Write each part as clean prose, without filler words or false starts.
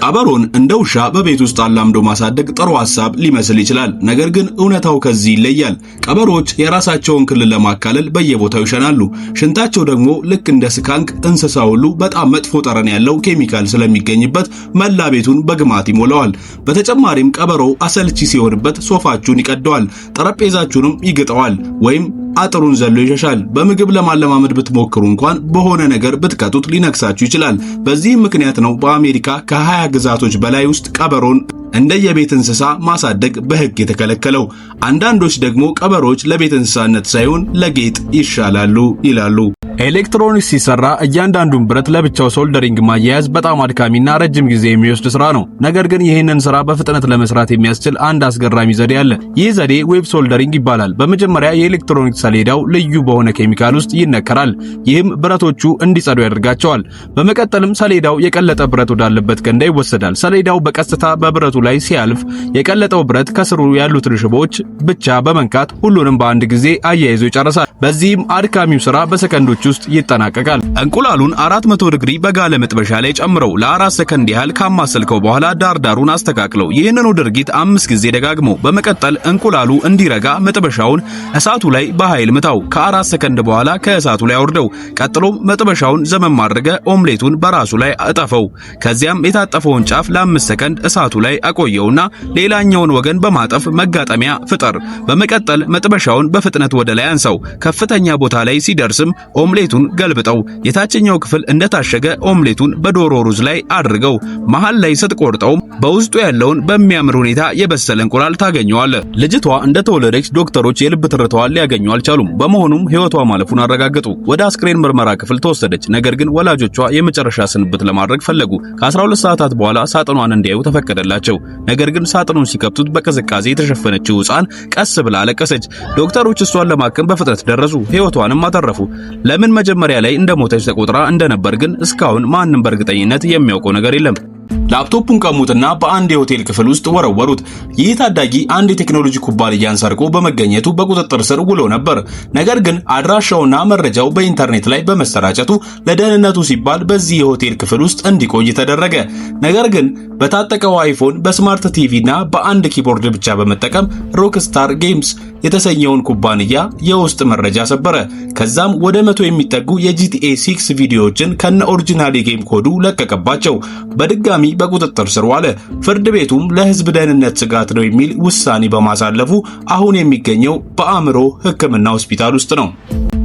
ቀበሮን እንደ ውሻ በቤት ውስጥ አላምዶ ማሳደግ ጥሩ ሐሳብ ሊመስል ይችላል። ነገር ግን እውነታው ከዚህ ይለያል። ቀበሮች የራሳቸውን ክልል ለማካለል በየቦታው ይሸናሉ። ሽንታቸው ደግሞ ልክ እንደ ስካንክ እንስሳ ሁሉ በጣም መጥፎ ጠረን ያለው ኬሚካል ስለሚገኝበት መላ ቤቱን በግማት ይሞላዋል። በተጨማሪም ቀበሮ አሰልቺ ሲሆንበት ሶፋችሁን ይቀደዋል፣ ጠረጴዛችሁንም ይግጠዋል ወይም አጥሩን ዘሎ ይሸሻል። በምግብ ለማለማመድ ብትሞክሩ እንኳን በሆነ ነገር ብትቀጡት ሊነክሳችሁ ይችላል። በዚህም ምክንያት ነው በአሜሪካ ከ20 ግዛቶች በላይ ውስጥ ቀበሮን እንደ የቤት እንስሳ ማሳደግ በሕግ የተከለከለው። አንዳንዶች ደግሞ ቀበሮች ለቤት እንስሳነት ሳይሆን ለጌጥ ይሻላሉ ይላሉ። ኤሌክትሮኒክስ ሲሰራ እያንዳንዱን ብረት ለብቻው ሶልደሪንግ ማያያዝ በጣም አድካሚና ረጅም ጊዜ የሚወስድ ስራ ነው። ነገር ግን ይህንን ስራ በፍጥነት ለመስራት የሚያስችል አንድ አስገራሚ ዘዴ አለ። ይህ ዘዴ ዌብ ሶልደሪንግ ይባላል። በመጀመሪያ የኤሌክትሮኒክስ ሰሌዳው ልዩ በሆነ ኬሚካል ውስጥ ይነከራል። ይህም ብረቶቹ እንዲጸዱ ያደርጋቸዋል። በመቀጠልም ሰሌዳው የቀለጠ ብረት ወዳለበት ገንዳ ይወሰዳል። ሰሌዳው በቀጥታ በብረቱ ላይ ሲያልፍ የቀለጠው ብረት ከስሩ ያሉትን ሽቦዎች ብቻ በመንካት ሁሉንም በአንድ ጊዜ አያይዞ ይጨርሳል። በዚህም አድካሚው ስራ በሰከንዶች ውስጥ ይጠናቀቃል። እንቁላሉን 400 ዲግሪ በጋለ መጥበሻ ላይ ጨምረው ለ4 ሰከንድ ያህል ካማሰልከው በኋላ ዳርዳሩን አስተካክለው ይህንኑ ድርጊት 5 ጊዜ ደጋግመው በመቀጠል እንቁላሉ እንዲረጋ መጥበሻውን እሳቱ ላይ በኃይል ምታው። ከ4 ሰከንድ በኋላ ከእሳቱ ላይ አውርደው። ቀጥሎም መጥበሻውን ዘመም አድርገ ኦምሌቱን በራሱ ላይ አጠፈው። ከዚያም የታጠፈውን ጫፍ ለ5 ሰከንድ እሳቱ ላይ አቆየውና ሌላኛውን ወገን በማጠፍ መጋጠሚያ ፍጠር። በመቀጠል መጥበሻውን በፍጥነት ወደ ላይ አንሳው። ከፍተኛ ቦታ ላይ ሲደርስም ኦምሌቱን ገልብጠው። የታችኛው ክፍል እንደታሸገ ኦምሌቱን በዶሮ ሩዝ ላይ አድርገው። መሃል ላይ ስትቆርጠው በውስጡ ያለውን በሚያምር ሁኔታ የበሰለ እንቁላል ታገኘዋለህ። ልጅቷ እንደተወለደች ዶክተሮች የልብ ትርታዋን ሊያገኙ አልቻሉም። በመሆኑም ሕይወቷ ማለፉን አረጋገጡ። ወደ አስክሬን ምርመራ ክፍል ተወሰደች። ነገር ግን ወላጆቿ የመጨረሻ ስንብት ለማድረግ ፈለጉ። ከ12 ሰዓታት በኋላ ሳጥኗን እንዲያዩ ተፈቀደላቸው። ነገር ግን ሳጥኑን ሲከፍቱት በቅዝቃዜ የተሸፈነችው ሕፃን ቀስ ብላ አለቀሰች። ዶክተሮች እሷን ለማከም በፍጥነት ደረሱ። ሕይወቷንም አተረፉ። ለምን መጀመሪያ ላይ እንደሞተች ተቆጥራ እንደነበር ግን እስካሁን ማንም በእርግጠኝነት የሚያውቀው ነገር የለም። ላፕቶፑን ቀሙትና በአንድ የሆቴል ክፍል ውስጥ ወረወሩት። ይህ ታዳጊ አንድ የቴክኖሎጂ ኩባንያን ሰርቆ በመገኘቱ በቁጥጥር ስር ውሎ ነበር። ነገር ግን አድራሻውና መረጃው በኢንተርኔት ላይ በመሰራጨቱ ለደህንነቱ ሲባል በዚህ የሆቴል ክፍል ውስጥ እንዲቆይ ተደረገ። ነገር ግን በታጠቀው አይፎን፣ በስማርት ቲቪና በአንድ ኪቦርድ ብቻ በመጠቀም ሮክስታር ጌምስ የተሰኘውን ኩባንያ የውስጥ መረጃ ሰበረ። ከዛም ወደ 100 የሚጠጉ የጂቲኤ 6 ቪዲዮዎችን ከነ ኦሪጂናል የጌም ኮዱ ለቀቀባቸው። በድጋሚ በቁጥጥር ስር ዋለ። ፍርድ ቤቱም ለሕዝብ ደህንነት ስጋት ነው የሚል ውሳኔ በማሳለፉ አሁን የሚገኘው በአእምሮ ሕክምና ሆስፒታል ውስጥ ነው።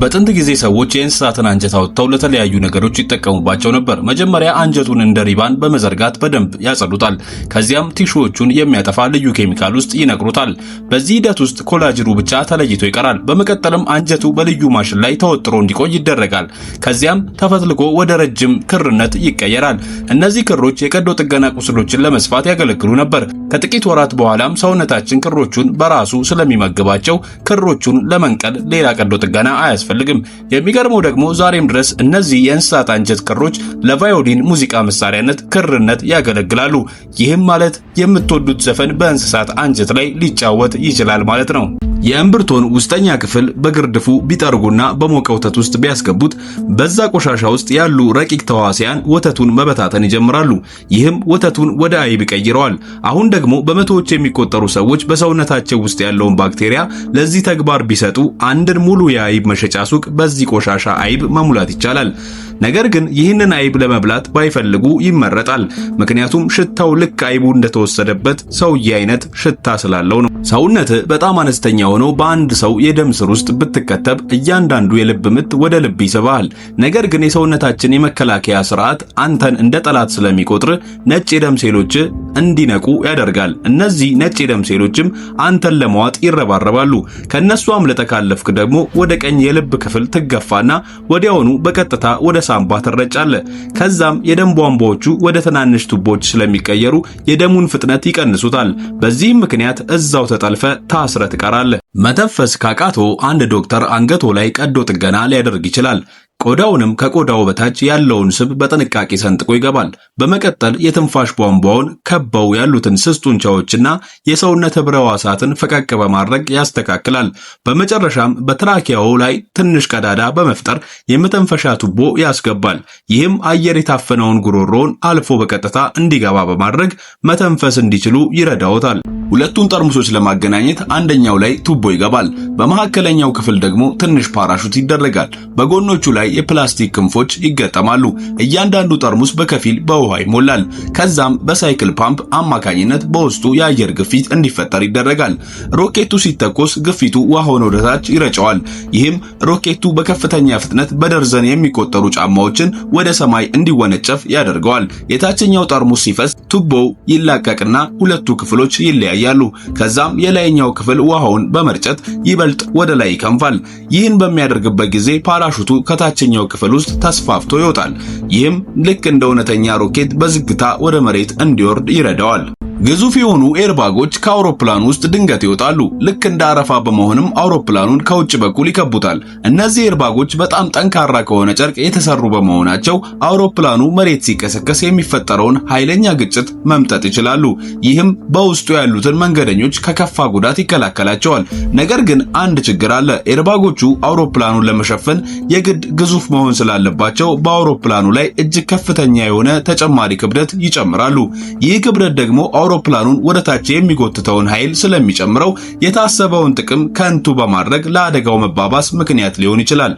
በጥንት ጊዜ ሰዎች የእንስሳትን አንጀት አውጥተው ለተለያዩ ነገሮች ይጠቀሙባቸው ነበር። መጀመሪያ አንጀቱን እንደ ሪባን በመዘርጋት በደንብ ያጸዱታል። ከዚያም ቲሹዎቹን የሚያጠፋ ልዩ ኬሚካል ውስጥ ይነቅሩታል። በዚህ ሂደት ውስጥ ኮላጅሩ ብቻ ተለይቶ ይቀራል። በመቀጠልም አንጀቱ በልዩ ማሽን ላይ ተወጥሮ እንዲቆይ ይደረጋል። ከዚያም ተፈትልኮ ወደ ረጅም ክርነት ይቀየራል። እነዚህ ክሮች የቀዶ ጥገና ቁስሎችን ለመስፋት ያገለግሉ ነበር። ከጥቂት ወራት በኋላም ሰውነታችን ክሮቹን በራሱ ስለሚመግባቸው ክሮቹን ለመንቀል ሌላ ቀዶ ጥገና አያስፈልግም። የሚገርመው ደግሞ ዛሬም ድረስ እነዚህ የእንስሳት አንጀት ክሮች ለቫዮሊን ሙዚቃ መሳሪያነት ክርነት ያገለግላሉ። ይህም ማለት የምትወዱት ዘፈን በእንስሳት አንጀት ላይ ሊጫወት ይችላል ማለት ነው። የእምብርቶን ውስጠኛ ክፍል በግርድፉ ቢጠርጉና በሞቀ ወተት ውስጥ ቢያስገቡት በዛ ቆሻሻ ውስጥ ያሉ ረቂቅ ተዋሲያን ወተቱን መበታተን ይጀምራሉ። ይህም ወተቱን ወደ አይብ ይቀይረዋል። አሁን ደግሞ በመቶዎች የሚቆጠሩ ሰዎች በሰውነታቸው ውስጥ ያለውን ባክቴሪያ ለዚህ ተግባር ቢሰጡ አንድን ሙሉ የአይብ መሸጫ ሱቅ በዚህ ቆሻሻ አይብ መሙላት ይቻላል። ነገር ግን ይህንን አይብ ለመብላት ባይፈልጉ ይመረጣል። ምክንያቱም ሽታው ልክ አይቡ እንደተወሰደበት ሰውዬ አይነት ሽታ ስላለው ነው። ሰውነት በጣም አነስተኛ ሆኖ በአንድ ሰው የደም ስር ውስጥ ብትከተብ እያንዳንዱ የልብ ምት ወደ ልብ ይስባል። ነገር ግን የሰውነታችን የመከላከያ ስርዓት አንተን እንደ ጠላት ስለሚቆጥር ነጭ የደም ሴሎች እንዲነቁ ያደርጋል። እነዚህ ነጭ የደም ሴሎችም አንተን ለመዋጥ ይረባረባሉ። ከነሱ አምልጠ ካለፍክ ደግሞ ወደ ቀኝ የልብ ክፍል ትገፋና ወዲያውኑ በቀጥታ ወደ ሳምባ ትረጫለህ። ከዛም የደም ቧንቧዎቹ ወደ ትናንሽ ቱቦች ስለሚቀየሩ የደሙን ፍጥነት ይቀንሱታል። በዚህም ምክንያት እዛው ተጠልፈ ታስረ ትቀራለህ። መተንፈስ ካቃቶ አንድ ዶክተር አንገቶ ላይ ቀዶ ጥገና ሊያደርግ ይችላል። ቆዳውንም ከቆዳው በታች ያለውን ስብ በጥንቃቄ ሰንጥቆ ይገባል። በመቀጠል የትንፋሽ ቧንቧውን ከበው ያሉትን ስስ ጡንቻዎችና የሰውነት ህብረ ሕዋሳትን ፈቀቅ በማድረግ ያስተካክላል። በመጨረሻም በትራኪያው ላይ ትንሽ ቀዳዳ በመፍጠር የመተንፈሻ ቱቦ ያስገባል። ይህም አየር የታፈነውን ጉሮሮውን አልፎ በቀጥታ እንዲገባ በማድረግ መተንፈስ እንዲችሉ ይረዳዎታል። ሁለቱን ጠርሙሶች ለማገናኘት አንደኛው ላይ ቱቦ ይገባል። በመካከለኛው ክፍል ደግሞ ትንሽ ፓራሹት ይደረጋል። በጎኖቹ ላይ የፕላስቲክ ክንፎች ይገጠማሉ። እያንዳንዱ ጠርሙስ በከፊል በውሃ ይሞላል። ከዛም በሳይክል ፓምፕ አማካኝነት በውስጡ የአየር ግፊት እንዲፈጠር ይደረጋል። ሮኬቱ ሲተኮስ ግፊቱ ውሃውን ወደ ታች ይረጨዋል። ይህም ሮኬቱ በከፍተኛ ፍጥነት በደርዘን የሚቆጠሩ ጫማዎችን ወደ ሰማይ እንዲወነጨፍ ያደርገዋል። የታችኛው ጠርሙስ ሲፈስ ቱቦው ይላቀቅና ሁለቱ ክፍሎች ይለያያሉ። ከዛም የላይኛው ክፍል ውሃውን በመርጨት ይበልጥ ወደ ላይ ይከንፋል። ይህን በሚያደርግበት ጊዜ ፓራሹቱ ከታችኛው ክፍል ውስጥ ተስፋፍቶ ይወጣል። ይህም ልክ እንደ እውነተኛ ሮኬት በዝግታ ወደ መሬት እንዲወርድ ይረዳዋል። ግዙፍ የሆኑ ኤርባጎች ከአውሮፕላኑ ውስጥ ድንገት ይወጣሉ። ልክ እንደ አረፋ በመሆንም አውሮፕላኑን ከውጭ በኩል ይከቡታል። እነዚህ ኤርባጎች በጣም ጠንካራ ከሆነ ጨርቅ የተሰሩ በመሆናቸው አውሮፕላኑ መሬት ሲከሰከስ የሚፈጠረውን ኃይለኛ ግጭት መምጠጥ ይችላሉ። ይህም በውስጡ ያሉትን መንገደኞች ከከፋ ጉዳት ይከላከላቸዋል። ነገር ግን አንድ ችግር አለ። ኤርባጎቹ አውሮፕላኑን ለመሸፈን የግድ ግዙፍ መሆን ስላለባቸው በአውሮፕላኑ ላይ እጅግ ከፍተኛ የሆነ ተጨማሪ ክብደት ይጨምራሉ። ይህ ክብደት ደግሞ አውሮፕላኑን ወደ ታች የሚጎትተውን ኃይል ስለሚጨምረው የታሰበውን ጥቅም ከንቱ በማድረግ ለአደጋው መባባስ ምክንያት ሊሆን ይችላል።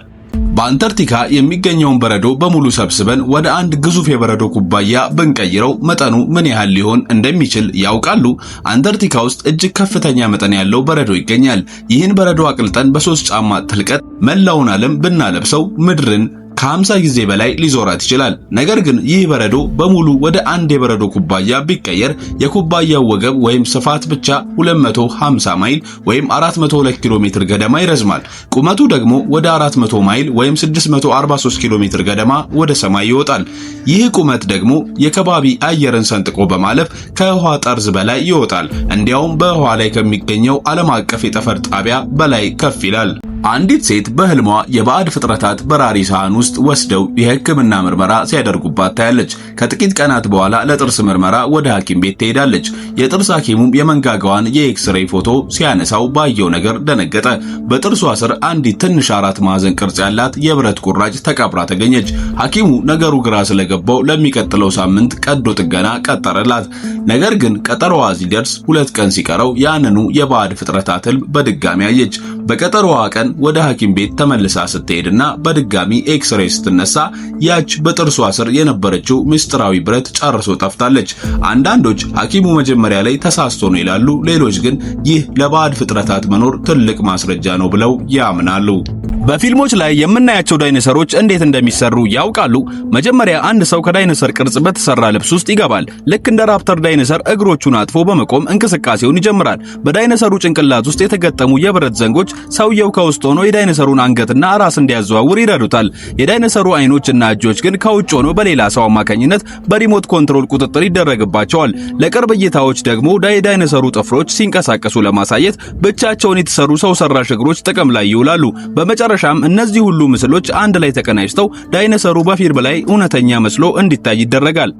በአንታርክቲካ የሚገኘውን በረዶ በሙሉ ሰብስበን ወደ አንድ ግዙፍ የበረዶ ኩባያ ብንቀይረው መጠኑ ምን ያህል ሊሆን እንደሚችል ያውቃሉ? አንታርክቲካ ውስጥ እጅግ ከፍተኛ መጠን ያለው በረዶ ይገኛል። ይህን በረዶ አቅልጠን በ3 ጫማ ጥልቀት መላውን ዓለም ብናለብሰው ምድርን ከ50 ጊዜ በላይ ሊዞራት ይችላል። ነገር ግን ይህ በረዶ በሙሉ ወደ አንድ የበረዶ ኩባያ ቢቀየር የኩባያው ወገብ ወይም ስፋት ብቻ 250 ማይል ወይም 402 ኪሎ ሜትር ገደማ ይረዝማል። ቁመቱ ደግሞ ወደ 400 ማይል ወይም 643 ኪሎ ሜትር ገደማ ወደ ሰማይ ይወጣል። ይህ ቁመት ደግሞ የከባቢ አየርን ሰንጥቆ በማለፍ ከውሃ ጠርዝ በላይ ይወጣል። እንዲያውም በውሃ ላይ ከሚገኘው ዓለም አቀፍ የጠፈር ጣቢያ በላይ ከፍ ይላል። አንዲት ሴት በህልሟ የባዕድ ፍጥረታት በራሪ ሳህን ውስጥ ወስደው የሕክምና ምርመራ ሲያደርጉባት ታያለች። ከጥቂት ቀናት በኋላ ለጥርስ ምርመራ ወደ ሐኪም ቤት ትሄዳለች። የጥርስ ሐኪሙም የመንጋጋዋን የኤክስሬይ ፎቶ ሲያነሳው ባየው ነገር ደነገጠ። በጥርሷ ስር አንዲት ትንሽ 4 ማዕዘን ቅርጽ ያላት የብረት ቁራጭ ተቀብራ ተገኘች። ሐኪሙ ነገሩ ግራ ስለገባው ለሚቀጥለው ሳምንት ቀዶ ጥገና ቀጠረላት። ነገር ግን ቀጠሮዋ ሲደርስ 2 ቀን ሲቀረው ያንኑ የባዕድ ፍጥረታት ህልም በድጋሚ አየች። በቀጠሮዋ ቀን ወደ ሐኪም ቤት ተመልሳ ስትሄድና በድጋሚ ኤክስሬይ ስትነሳ ያች በጥርሷ ስር የነበረችው ምስጢራዊ ብረት ጨርሶ ጠፍታለች። አንዳንዶች ሐኪሙ መጀመሪያ ላይ ተሳስቶ ነው ይላሉ። ሌሎች ግን ይህ ለባዕድ ፍጥረታት መኖር ትልቅ ማስረጃ ነው ብለው ያምናሉ። በፊልሞች ላይ የምናያቸው ዳይኖሰሮች እንዴት እንደሚሰሩ ያውቃሉ? መጀመሪያ አንድ ሰው ከዳይኖሰር ቅርጽ በተሰራ ልብስ ውስጥ ይገባል። ልክ እንደ ራፕተር ዳይኖሰር እግሮቹን አጥፎ በመቆም እንቅስቃሴውን ይጀምራል። በዳይኖሰሩ ጭንቅላት ውስጥ የተገጠሙ የብረት ዘንጎች ሰውየው ከውስጥ ሆኖ የዳይኖሰሩን አንገትና ራስ እንዲያዘዋውር ይረዱታል። የዳይኖሰሩ አይኖችና እጆች ግን ከውጭ ሆኖ በሌላ ሰው አማካኝነት በሪሞት ኮንትሮል ቁጥጥር ይደረግባቸዋል። ለቅርብ እይታዎች ደግሞ የዳይኖሰሩ ጥፍሮች ሲንቀሳቀሱ ለማሳየት ብቻቸውን የተሰሩ ሰው ሰራሽ እግሮች ጥቅም ላይ ይውላሉ። በመጨረሻም እነዚህ ሁሉ ምስሎች አንድ ላይ ተቀናጅተው ዳይኖሰሩ በፊልም ላይ እውነተኛ መስሎ እንዲታይ ይደረጋል።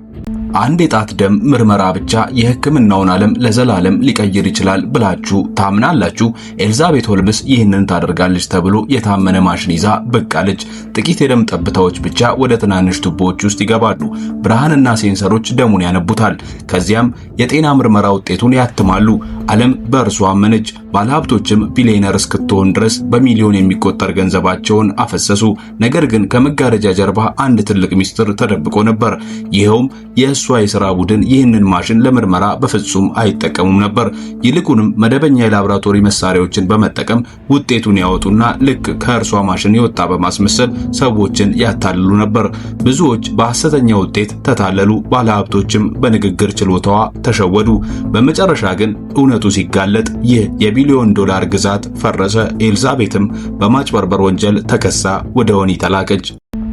አንድ የጣት ደም ምርመራ ብቻ የሕክምናውን ዓለም ለዘላለም ሊቀይር ይችላል ብላችሁ ታምናላችሁ? ኤልዛቤት ሆልምስ ይህንን ታደርጋለች ተብሎ የታመነ ማሽን ይዛ ብቅ አለች። ጥቂት የደም ጠብታዎች ብቻ ወደ ትናንሽ ቱቦዎች ውስጥ ይገባሉ። ብርሃንና ሴንሰሮች ደሙን ያነቡታል። ከዚያም የጤና ምርመራ ውጤቱን ያትማሉ። ዓለም በእርሷ አመነች። ባለሀብቶችም ቢሊየነር እስክትሆን ድረስ በሚሊዮን የሚቆጠር ገንዘባቸውን አፈሰሱ። ነገር ግን ከመጋረጃ ጀርባ አንድ ትልቅ ሚስጥር ተደብቆ ነበር። ይኸውም የእሷ የሥራ ቡድን ይህንን ማሽን ለምርመራ በፍጹም አይጠቀሙም ነበር። ይልቁንም መደበኛ የላቦራቶሪ መሳሪያዎችን በመጠቀም ውጤቱን ያወጡና ልክ ከእርሷ ማሽን የወጣ በማስመሰል ሰዎችን ያታልሉ ነበር። ብዙዎች በሐሰተኛ ውጤት ተታለሉ። ባለሀብቶችም በንግግር ችሎታዋ ተሸወዱ። በመጨረሻ ግን እውነቱ ሲጋለጥ ይህ የቢሊዮን ዶላር ግዛት ፈረሰ። ኤልዛቤትም በማጭበርበር ወንጀል ተከሳ ወደ ወህኒ ተላከች።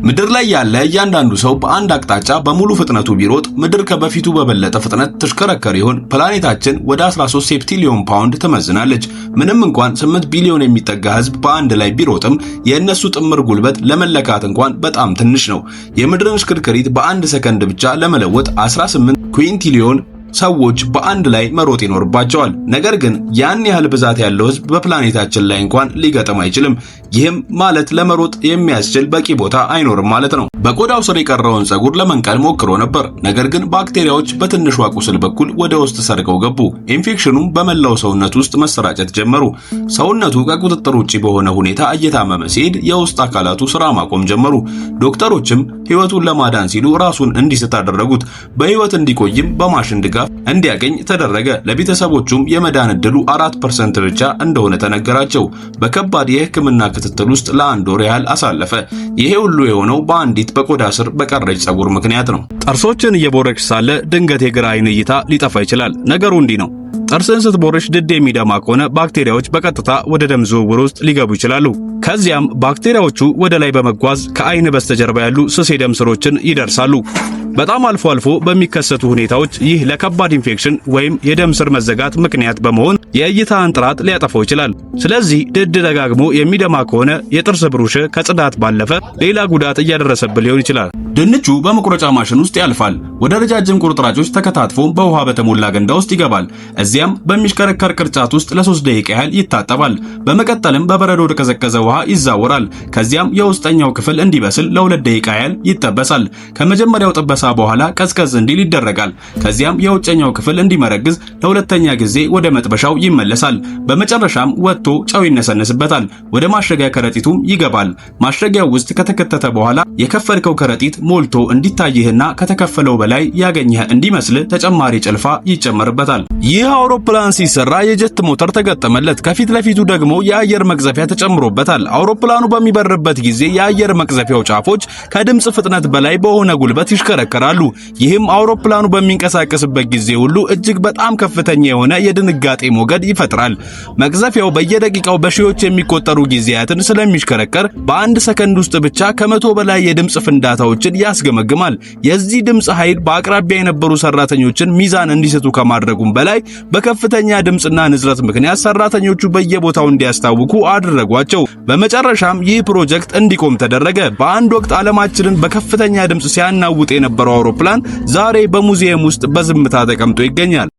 ምድር ላይ ያለ እያንዳንዱ ሰው በአንድ አቅጣጫ በሙሉ ፍጥነቱ ቢሮጥ ምድር ከበፊቱ በበለጠ ፍጥነት ትሽከረከር ይሆን? ፕላኔታችን ወደ 13 ሴፕቲሊዮን ፓውንድ ትመዝናለች። ምንም እንኳን 8 ቢሊዮን የሚጠጋ ህዝብ በአንድ ላይ ቢሮጥም የእነሱ ጥምር ጉልበት ለመለካት እንኳን በጣም ትንሽ ነው። የምድርን ሽክርክሪት በአንድ ሰከንድ ብቻ ለመለወጥ 18 ኩዊንቲሊዮን ሰዎች በአንድ ላይ መሮጥ ይኖርባቸዋል። ነገር ግን ያን ያህል ብዛት ያለው ህዝብ በፕላኔታችን ላይ እንኳን ሊገጥም አይችልም። ይህም ማለት ለመሮጥ የሚያስችል በቂ ቦታ አይኖርም ማለት ነው። በቆዳው ስር የቀረውን ፀጉር ለመንቀል ሞክሮ ነበር። ነገር ግን ባክቴሪያዎች በትንሿ ቁስል በኩል ወደ ውስጥ ሰርገው ገቡ። ኢንፌክሽኑም በመላው ሰውነት ውስጥ መሰራጨት ጀመሩ። ሰውነቱ ከቁጥጥር ውጪ በሆነ ሁኔታ እየታመመ ሲሄድ የውስጥ አካላቱ ስራ ማቆም ጀመሩ። ዶክተሮችም ህይወቱን ለማዳን ሲሉ ራሱን እንዲስት አደረጉት። በህይወት እንዲቆይም በማሽን ድጋፍ እንዲያገኝ ተደረገ። ለቤተሰቦቹም የመዳን ዕድሉ 4% ብቻ እንደሆነ ተነገራቸው። በከባድ የህክምና ክትትል ውስጥ ለ1 ወር ያህል አሳለፈ። ይሄ ሁሉ የሆነው በአንዲት በቆዳ ስር በቀረች ፀጉር ምክንያት ነው። ጥርሶችን እየቦረሽ ሳለ ድንገት የግራ አይን እይታ ሊጠፋ ይችላል። ነገሩ እንዲህ ነው። ጥርስን ስትቦርሽ ድድ የሚደማ ከሆነ ባክቴሪያዎች በቀጥታ ወደ ደም ዝውውር ውስጥ ሊገቡ ይችላሉ። ከዚያም ባክቴሪያዎቹ ወደ ላይ በመጓዝ ከአይን በስተጀርባ ያሉ ስስ የደም ስሮችን ይደርሳሉ። በጣም አልፎ አልፎ በሚከሰቱ ሁኔታዎች ይህ ለከባድ ኢንፌክሽን ወይም የደም ስር መዘጋት ምክንያት በመሆን የእይታን ጥራት ሊያጠፋው ይችላል። ስለዚህ ድድ ደጋግሞ የሚደማ ከሆነ የጥርስ ብሩሽ ከጽዳት ባለፈ ሌላ ጉዳት እያደረሰብህ ሊሆን ይችላል። ድንቹ በመቁረጫ ማሽን ውስጥ ያልፋል። ወደ ረጃጅም ቁርጥራጮች ተከታትፎ በውሃ በተሞላ ገንዳ ውስጥ ይገባል። እዚያም በሚሽከረከር ቅርጫት ውስጥ ለ3 ደቂቃ ያህል ይታጠባል። በመቀጠልም በበረዶ ወደ ቀዘቀዘ ውሃ ይዛወራል። ከዚያም የውስጠኛው ክፍል እንዲበስል ለ2 ደቂቃ ያህል ይጠበሳል። ከመጀመሪያው ጥበሳ በኋላ ቀዝቀዝ እንዲል ይደረጋል። ከዚያም የውጨኛው ክፍል እንዲመረግዝ ለሁለተኛ ጊዜ ወደ መጥበሻው ይመለሳል። በመጨረሻም ወጥቶ ጨው ይነሰነስበታል። ወደ ማሸጊያ ከረጢቱም ይገባል። ማሸጊያው ውስጥ ከተከተተ በኋላ የከፈልከው ከረጢት ሞልቶ እንዲታይህና ከተከፈለው በላይ ያገኘህ እንዲመስል ተጨማሪ ጭልፋ ይጨመርበታል። ይህ አውሮፕላን ሲሰራ የጀት ሞተር ተገጠመለት። ከፊት ለፊቱ ደግሞ የአየር መቅዘፊያ ተጨምሮበታል። አውሮፕላኑ በሚበርበት ጊዜ የአየር መቅዘፊያው ጫፎች ከድምጽ ፍጥነት በላይ በሆነ ጉልበት ይሽከረከራሉ። ይህም አውሮፕላኑ በሚንቀሳቀስበት ጊዜ ሁሉ እጅግ በጣም ከፍተኛ የሆነ የድንጋጤ ሞገድ ይፈጥራል። መቅዘፊያው በየደቂቃው በሺዎች የሚቆጠሩ ጊዜያትን ስለሚሽከረከር በአንድ ሰከንድ ውስጥ ብቻ ከ100 በላይ የድምጽ ፍንዳታዎችን ያስገመግማል። የዚህ ድምጽ ኃይል በአቅራቢያ የነበሩ ሰራተኞችን ሚዛን እንዲስቱ ከማድረጉም በላይ በከፍተኛ ድምጽና ንዝረት ምክንያት ሰራተኞቹ በየቦታው እንዲያስታውኩ አደረጓቸው። በመጨረሻም ይህ ፕሮጀክት እንዲቆም ተደረገ። በአንድ ወቅት ዓለማችንን በከፍተኛ ድምጽ ሲያናውጥ የነበረው አውሮፕላን ዛሬ በሙዚየም ውስጥ በዝምታ ተቀምጦ ይገኛል።